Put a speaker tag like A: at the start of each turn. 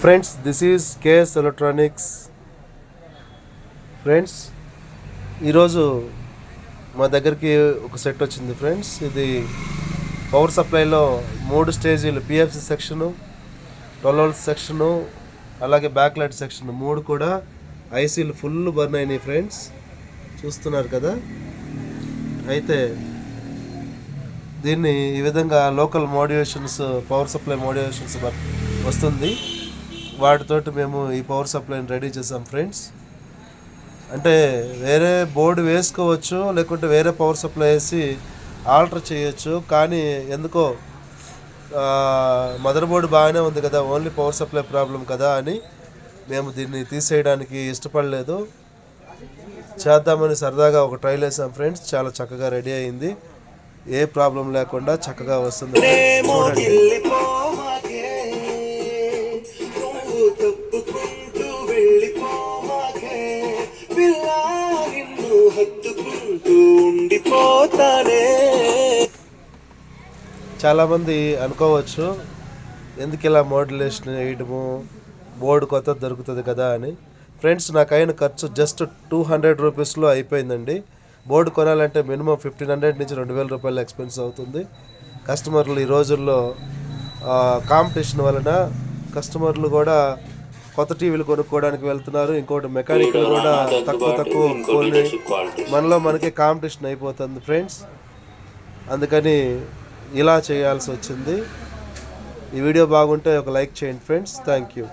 A: Friends, this is KS electronics. Friends, ఈరోజు మా దగ్గరికి ఒక సెట్ వచ్చింది ఫ్రెండ్స్. ఇది పవర్ సప్లైలో 3 స్టేజీలు, పిఎఫ్సి సెక్షను, 12 వోల్ట్ సెక్షను, అలాగే బ్యాక్ లైట్ సెక్షన్ 3 కూడా ఐసీలు ఫుల్ బర్న్ అయినాయి ఫ్రెండ్స్. చూస్తున్నారు కదా. అయితే దీన్ని ఈ విధంగా local modulations, power supply modulations వస్తుంది. వాటితోటి మేము ఈ పవర్ సప్లైని రెడీ చేసాం ఫ్రెండ్స్. అంటే వేరే బోర్డు వేసుకోవచ్చు, లేకుంటే వేరే పవర్ సప్లై వేసి ఆల్టర్ చేయొచ్చు. కానీ ఎందుకో మదర్ బోర్డు బాగానే ఉంది కదా, ఓన్లీ పవర్ సప్లై ప్రాబ్లం కదా అని మేము దీన్ని తీసేయడానికి ఇష్టపడలేదు. చేద్దామని సరదాగా ఒక ట్రైల్ వేసాం ఫ్రెండ్స్. చాలా చక్కగా రెడీ అయింది, ఏ ప్రాబ్లం లేకుండా చక్కగా వస్తుంది. చూడండి. చాలామంది అనుకోవచ్చు, ఎందుకు ఇలా మోడ్యులేషన్ వేయడము, బోర్డు కొత్త దొరుకుతుంది కదా అని. ఫ్రెండ్స్, నాకైన ఖర్చు జస్ట్ 200 రూపీస్లో అయిపోయిందండి. బోర్డు కొనాలంటే మినిమం 1500 నుంచి 2000 రూపాయలు ఎక్స్పెన్స్ అవుతుంది. కస్టమర్లు ఈ రోజుల్లో కాంపిటీషన్ వలన కస్టమర్లు కూడా కొత్త టీవీలు కొనుక్కోవడానికి వెళ్తున్నారు. ఇంకోటి మెకానికల్ కూడా తక్కువ కొని మనలో మనకి కాంపిటీషన్ అయిపోతుంది ఫ్రెండ్స్. అందుకని ఇలా చేయాల్సి వచ్చింది. ఈ వీడియో బాగుంటే ఒక లైక్ చేయండి ఫ్రెండ్స్. Thank you.